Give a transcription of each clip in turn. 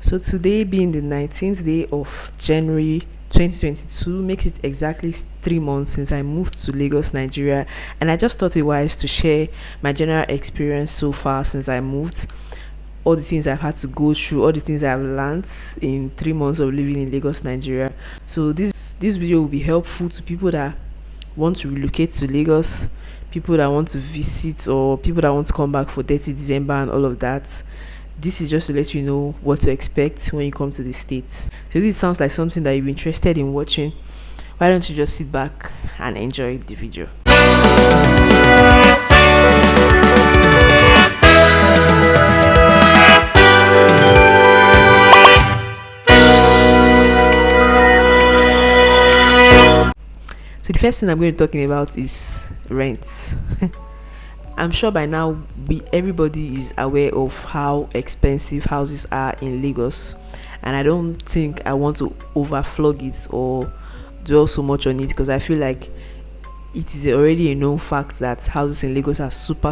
So today being the 19th day of January 2022 makes it exactly 3 months since I moved to Lagos, Nigeria, and I just thought it wise to share my general experience so far since I moved, all the things I've had to go through, all the things I've learned in 3 months of living in Lagos, Nigeria. So this video will be helpful to people that want to relocate to Lagos, people that want to visit, or people that want to come back for 30 December and all of that. This is just to let you know what to expect when you come to the States. So if this sounds like something that you're interested in watching, why don't you just sit back and enjoy the video. So the first thing I'm going to be talking about is rent. I'm sure by now everybody is aware of how expensive houses are in Lagos, and I don't think I want to overflog it or dwell so much on it because I feel like it is already a known fact that houses in Lagos are super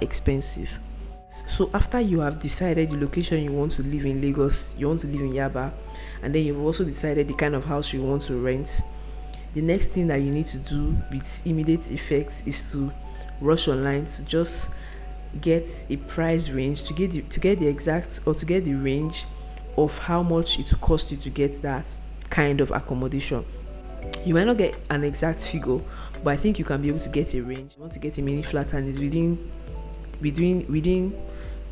expensive. So after you have decided the location you want to live in Lagos, you want to live in Yaba, and then you've also decided the kind of house you want to rent, the next thing that you need to do with immediate effect is to rush online to just get a price range, to get the exact, or to get the range of how much it will cost you to get that kind of accommodation. You might not get an exact figure, but I think you can be able to get a range. You want to get a mini flat and it's within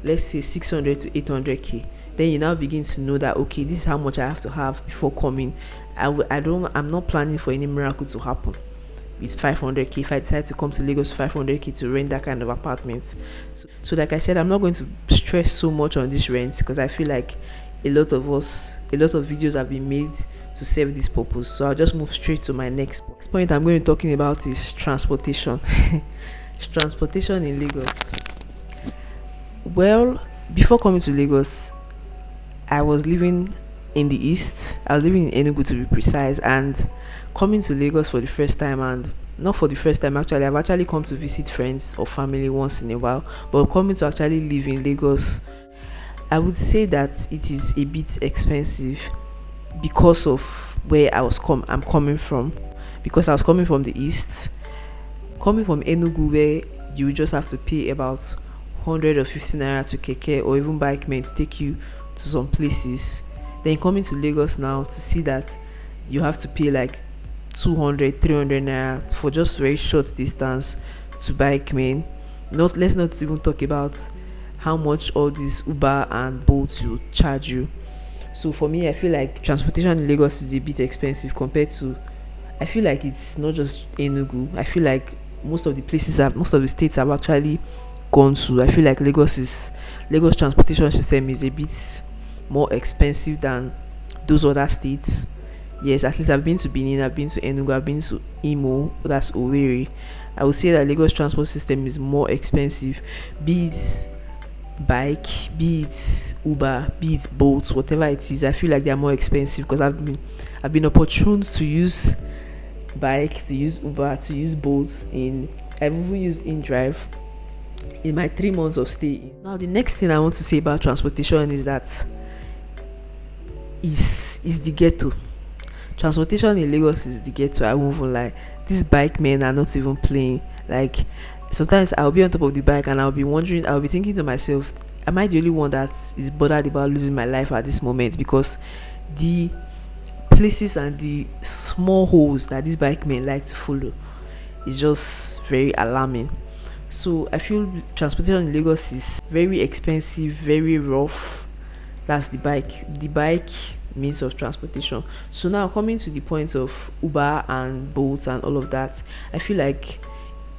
let's say 600 to 800k, then you now begin to know that okay, this is how much I have to have before coming. I'm not planning for any miracle to happen. It's 500k if I decide to come to Lagos, 500k to rent that kind of apartment. So like I said, I'm not going to stress so much on this rent because I feel like a lot of videos have been made to serve this purpose. So I'll just move straight to my next point I'm going to be talking about is transportation. Transportation in Lagos. Well, before coming to Lagos, I was living in the east. I was living in Enugu to be precise, and coming to Lagos for the first time, and not for the first time actually, I've actually come to visit friends or family once in a while, but coming to actually live in Lagos, I would say that it is a bit expensive because of where I'm coming from, because I was coming from the east, coming from Enugu, where you just have to pay about 150 naira to keke or even bike men to take you to some places. Then coming to Lagos now to see that you have to pay like 200, 300 naira for just very short distance to bike men. Let's not even talk about how much all these Uber and Bolt will charge you. So for me, I feel like transportation in Lagos is a bit expensive compared to, I feel like it's not just Enugu. I feel like most of the states I've actually gone to, I feel like Lagos transportation system is a bit more expensive than those other states. Yes, at least I've been to Benin, I've been to Enugu, I've been to Imo, that's Owerri. I would say that Lagos transport system is more expensive, be it bike, be it Uber, be it Bolt, whatever it is. I feel like they are more expensive because I've been opportune to use bike, to use Uber, to use Bolt. I've even used InDrive in my 3 months of stay. Now the next thing I want to say about transportation is that is the ghetto. Transportation in Lagos is the ghetto. I won't even lie. These bike men are not even playing. Like sometimes I'll be on top of the bike and I'll be thinking to myself, am I the only one that is bothered about losing my life at this moment? Because the places and the small holes that these bike men like to follow is just very alarming. So I feel transportation in Lagos is very expensive, very rough. That's the bike means of transportation. So now coming to the point of Uber and Bolt and all of that, I feel like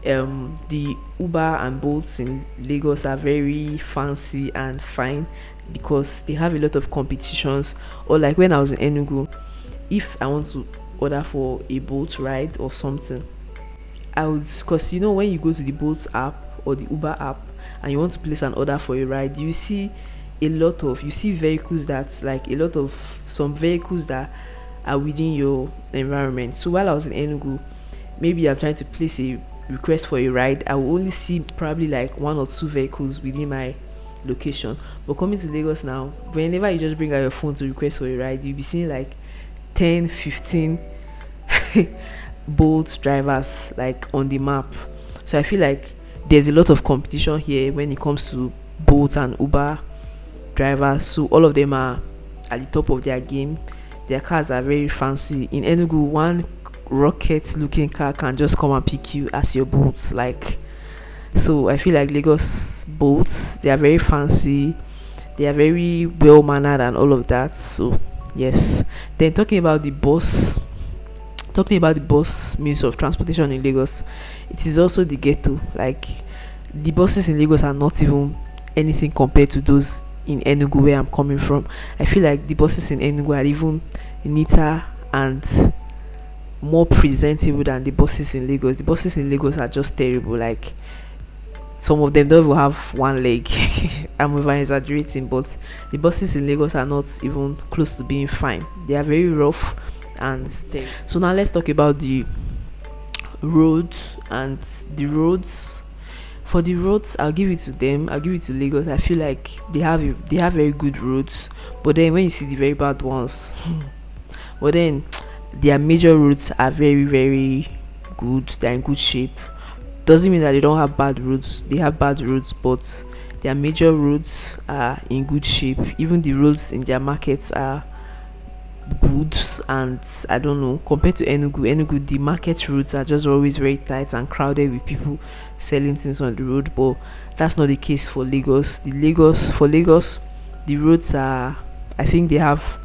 the Uber and Bolts in Lagos are very fancy and fine because they have a lot of competitions. Or like when I was in Enugu, if I want to order for a Bolt ride or something, I would, because when you go to the Bolt app or the Uber app and you want to place an order for a ride, you see vehicles some vehicles that are within your environment. So while I was in Enugu, maybe I'm trying to place a request for a ride, I will only see probably like 1 or 2 vehicles within my location. But coming to Lagos now, whenever you just bring out your phone to request for a ride, you'll be seeing like 10, 15 bolt drivers like on the map. So I feel like there's a lot of competition here when it comes to Bolt and Uber drivers. So all of them are at the top of their game. Their cars are very fancy. In Enugu, one rocket looking car can just come and pick you as your Bolt. Like, so I feel like Lagos boats, they are very fancy, they are very well mannered and all of that. So yes. Then talking about the bus means of transportation in Lagos, it is also the ghetto. Like, the buses in Lagos are not even anything compared to those in Enugu where I'm coming from. I feel like the buses in Enugu are even neater and more presentable than the buses in Lagos. The buses in Lagos are just terrible. Like, some of them don't even have one leg. I'm over exaggerating, but the buses in Lagos are not even close to being fine. They are very rough and steady. So now let's talk about the roads and the roads. For the roads, I'll give it to them. I'll give it to Lagos. I feel like they have very good roads, but then when you see the very bad ones, but then their major roads are very very good. They're in good shape. Doesn't mean that they don't have bad roads. They have bad roads, but their major roads are in good shape. Even the roads in their markets are good. And I don't know, compared to Enugu, the market roads are just always very tight and crowded with people selling things on the road. But that's not the case for Lagos. For Lagos, the roads are, I think they have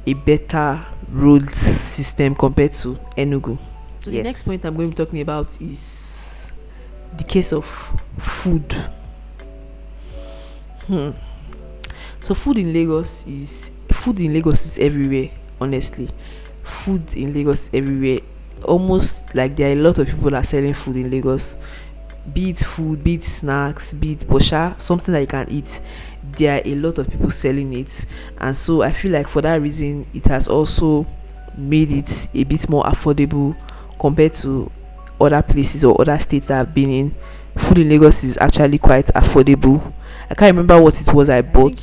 a better road system compared to Enugu. So the next point I'm going to be talking about is the case of food. So food in Lagos is everywhere. Honestly, food in Lagos is everywhere. Almost like there are a lot of people that are selling food in Lagos. Be it food, be it snacks, be it posha, something that you can eat. There are a lot of people selling it, and so I feel like for that reason, it has also made it a bit more affordable compared to other places or other states that I've been in. Food in Lagos is actually quite affordable. I can't remember what it was I bought.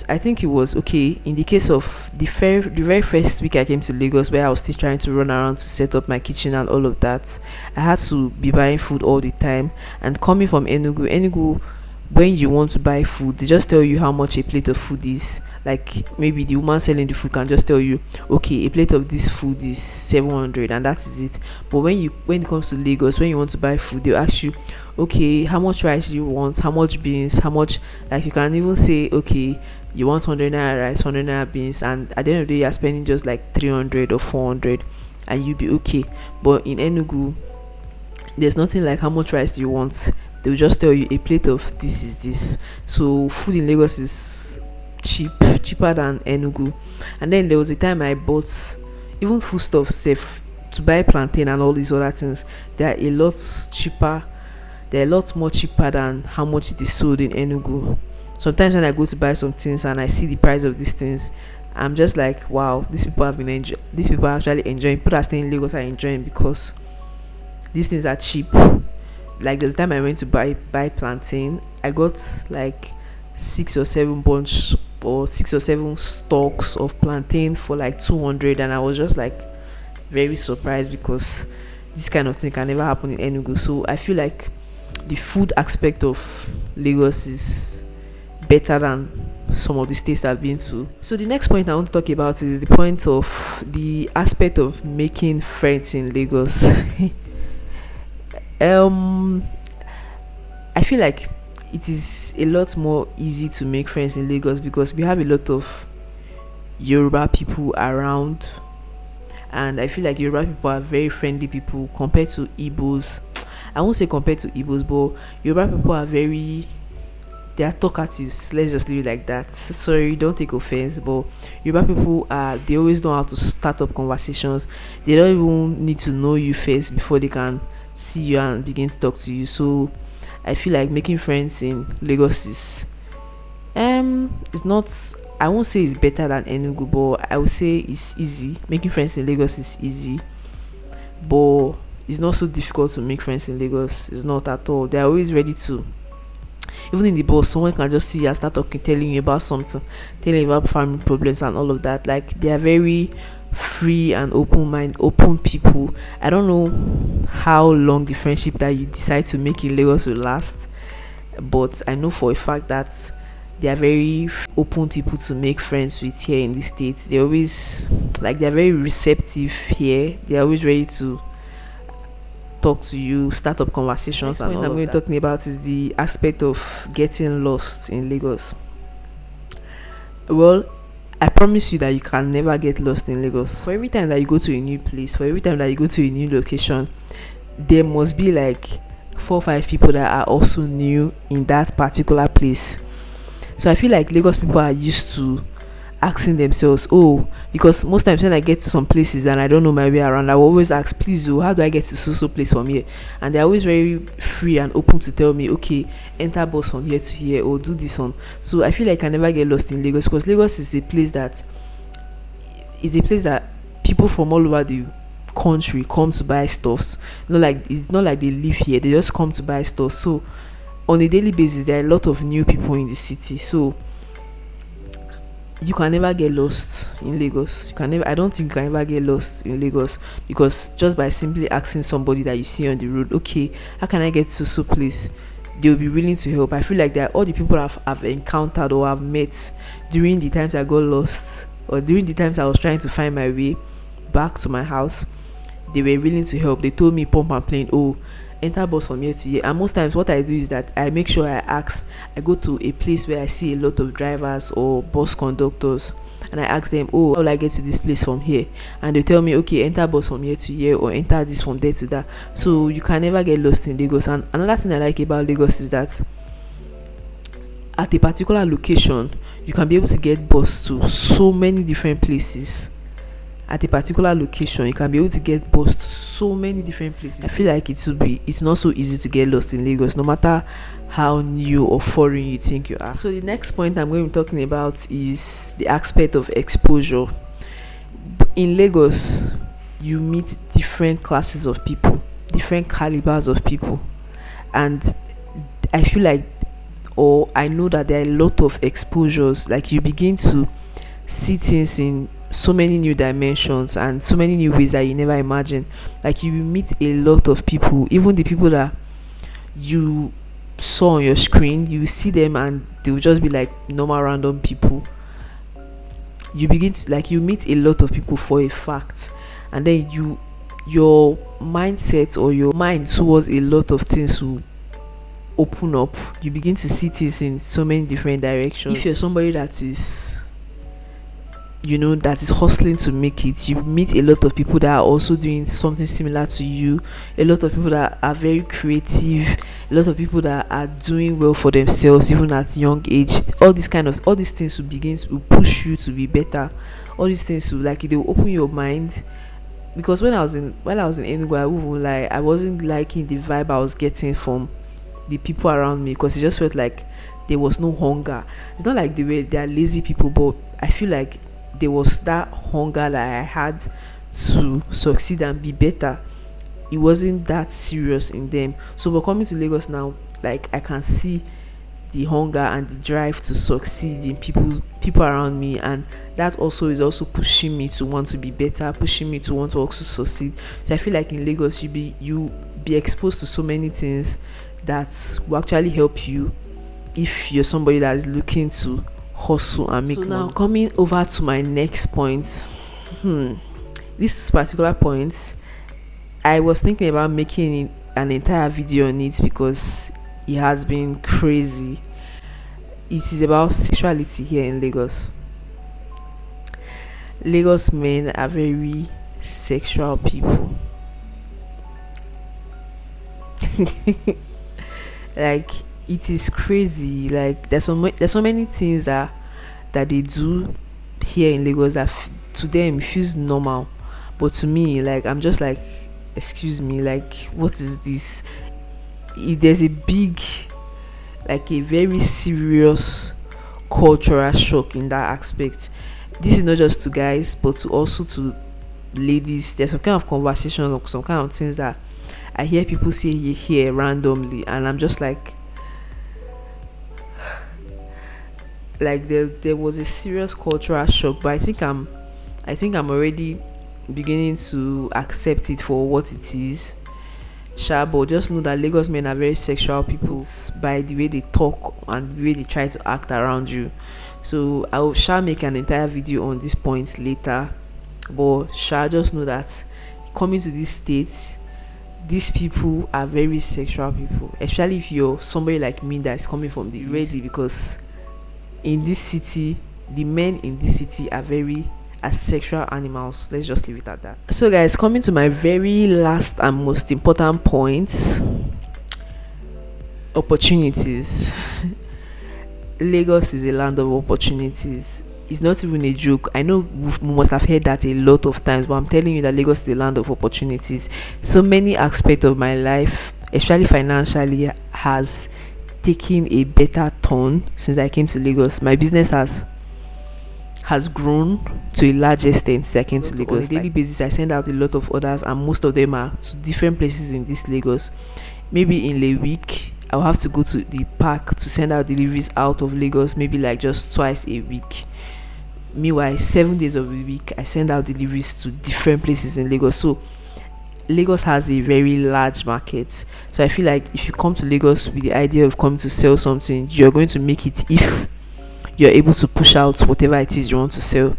I think it was okay. In the case of the very first week I came to Lagos, where I was still trying to run around to set up my kitchen and all of that, I had to be buying food all the time. And coming from Enugu, when you want to buy food, they just tell you how much a plate of food is. Like, maybe the woman selling the food can just tell you, okay, a plate of this food is 700, and that is it. But when it comes to Lagos, when you want to buy food, they'll ask you, okay, how much rice do you want, how much beans, how much, like, you can even say, okay, you want 100 naira rice, 100 naira beans, and at the end of the day you're spending just like 300 or 400, and you'll be okay. But in Enugu, there's nothing like how much rice you want. They'll just tell you a plate of this is this. So food in Lagos is cheaper than Enugu. And then there was a time I bought even foodstuffs safe, to buy plantain and all these other things. They're a lot cheaper. They're a lot more cheaper than how much it is sold in Enugu. Sometimes when I go to buy some things and I see the price of these things, I'm just like, wow, these people are actually enjoying. People that stay in Lagos are enjoying because these things are cheap. Like, there's time I went to buy plantain. I got like 6 or 7 stalks of plantain for like 200, and I was just like very surprised because this kind of thing can never happen in Enugu. So I feel like the food aspect of Lagos is better than some of the states I've been to. So the next point I want to talk about is the point of the aspect of making friends in Lagos. I feel like it is a lot more easy to make friends in Lagos because we have a lot of Yoruba people around, and I feel like Yoruba people are very friendly people compared to Igbos. I won't say compared to Igbos, but Yoruba people are they are talkatives. Let's just leave it like that. Sorry, don't take offense, but Yoruba people they always know how to start up conversations. They don't even need to know you first before they can see you and begin to talk to you. So I feel like making friends in Lagos is it's not, I won't say it's better than Enugu, but I would say it's easy. Making friends in Lagos is easy, but it's not so difficult to make friends in Lagos. It's not at all. They're always ready to Even in the bus, someone can just see you and start talking, telling you about something, telling you about family problems and all of that. Like they are very free and open people. I don't know how long the friendship that you decide to make in Lagos will last, but I know for a fact that they are very open people to make friends with here in the states. They always like they're very receptive here. They're always ready to talk to you, start up conversations. Next and point I'm going to be talking about is the aspect of getting lost in Lagos. Well, I promise you that you can never get lost in Lagos. For every time that you go to a new place, for every time that you go to a new location, there must be like 4 or 5 people that are also new in that particular place. So I feel like Lagos people are used to asking themselves, oh, because most times when I get to some places and I don't know my way around, I will always ask, please, oh, how do I get to so place from here? And they're always very free and open to tell me, okay, enter bus from here to here or do this one. So I feel like I never get lost in Lagos, because Lagos is a place that people from all over the country come to buy stuffs. Not like it's not like they live here, they just come to buy stuff. So on a daily basis there are a lot of new people in the city. So you can never get lost in Lagos. You can never I don't think you can ever get lost in Lagos, because just by simply asking somebody that you see on the road, okay, how can I get to so place, they'll be willing to help. I feel like that all the people I've encountered or I've met during the times I got lost, or during the times I was trying to find my way back to my house, they were willing to help. They told me pump and plain, oh, enter bus from here to here. And most times what I do is that I make sure I go to a place where I see a lot of drivers or bus conductors, and I ask them, oh, how will I get to this place from here? And they tell me, okay, enter bus from here to here, or enter this from there to that. So you can never get lost in Lagos. And another thing I like about Lagos is that at a particular location you can be able to get bus to so many different places. At a particular location you can be able to get bus to so many different places. I feel like it's not so easy to get lost in Lagos, no matter how new or foreign you think you are. So the next point I'm going to be talking about is the aspect of exposure. In Lagos you meet different classes of people, different calibers of people, and I feel like, or I know that there are a lot of exposures. Like you begin to see things in so many new dimensions and so many new ways that you never imagined. Like you will meet a lot of people, even the people that you saw on your screen, you see them and they will just be like normal random people. You begin to like you meet a lot of people for a fact, and then your mindset or your mind towards a lot of things will open up. You begin to see things in so many different directions. If you're somebody that is hustling to make it, you meet a lot of people that are also doing something similar to you, a lot of people that are very creative, a lot of people that are doing well for themselves even at young age. All these things will push you to be better. All these things will they will open your mind. Because when I was in Enugu, I won't lie, I wasn't liking the vibe I was getting from the people around me, because it just felt like there was no hunger. It's not like they are lazy people, but I feel like there was that hunger that I had to succeed and be better. It wasn't that serious in them. So we're coming to Lagos now, like I can see the hunger and the drive to succeed in people around me, and that also is also pushing me to want to be better, pushing me to want to also succeed. So I feel like in Lagos you be exposed to so many things that will actually help you if you're somebody that is looking to hustle and make money. Now coming over to my next point, this particular point I was thinking about making an entire video on it because it has been crazy. It is about sexuality here in Lagos. Lagos men are very sexual people. Like it is crazy. Like there's so many things that they do here in Lagos that to them it feels normal, but to me, like I'm just like, excuse me, like what is this? There's a big, like a very serious cultural shock in that aspect. This is not just to guys, but also to ladies. There's some kind of conversation or some kind of things that I hear people say here randomly, and I'm just like, like there was a serious cultural shock, but I think I'm already beginning to accept it for what it is. Sha, but just know that Lagos men are very sexual people by the way they talk and the way they try to act around you. So I will shall make an entire video on this point later. But shall just know that coming to this state, these people are very sexual people. Especially if you're somebody like me that is coming from the ready, because in this city, the men in this city are very as sexual animals. Let's just leave it at that. So guys, coming to my very last and most important point, opportunities. Lagos is a land of opportunities. It's not even a joke. I know we must have heard that a lot of times, but I'm telling you that Lagos is a land of opportunities. So many aspects of my life, especially financially, has taken a better turn since I came to Lagos. My business has grown to a large extent since I came to Lagos. On a daily basis, I send out a lot of orders, and most of them are to different places in this Lagos. Maybe in a week, I'll have to go to the park to send out deliveries out of Lagos, maybe like just twice a week. Meanwhile, 7 days of the week, I send out deliveries to different places in Lagos. So Lagos has a very large market. So I feel like if you come to Lagos with the idea of coming to sell something, you're going to make it if you're able to push out whatever it is you want to sell.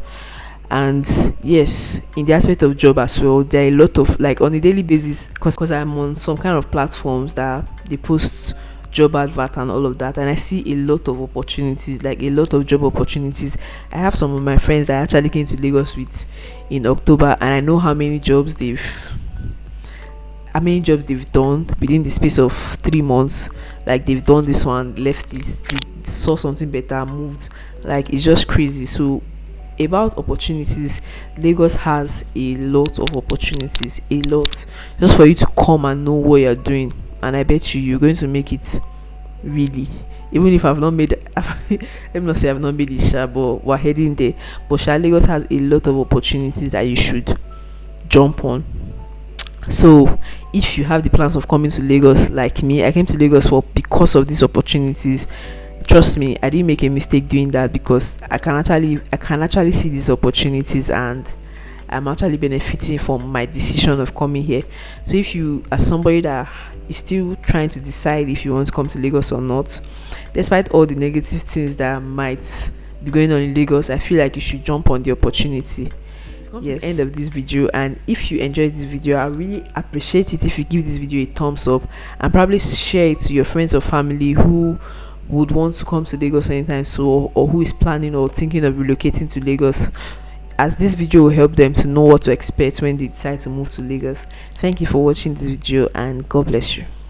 And yes, in the aspect of job as well, there are a lot of, like, on a daily basis, because I'm on some kind of platforms that they post job advert and all of that, and I see a lot of opportunities, like a lot of job opportunities. I have some of my friends that I actually came to Lagos with in October, and I know how many jobs they've done within the space of 3 months. Like, they've done this one, left this, they saw something better, moved. Like, it's just crazy. So about opportunities, Lagos has a lot of opportunities, a lot, just for you to come and know what you're doing. And I bet you're going to make it, really. Even if I've not made let me not say I've not made it, sure, but we're heading there. But Lagos has a lot of opportunities that you should jump on. So if you have the plans of coming to Lagos like me, I came to Lagos because of these opportunities. Trust me, I didn't make a mistake doing that, because I can actually see these opportunities, and I'm actually benefiting from my decision of coming here. So if you are somebody that is still trying to decide if you want to come to Lagos or not, despite all the negative things that might be going on in Lagos, I feel like you should jump on the opportunity. Yes. The end of this video, and if you enjoyed this video, I really appreciate it if you give this video a thumbs up, and probably share it to your friends or family who would want to come to Lagos anytime soon, or who is planning or thinking of relocating to Lagos, as this video will help them to know what to expect when they decide to move to Lagos. Thank you for watching this video, and God bless you.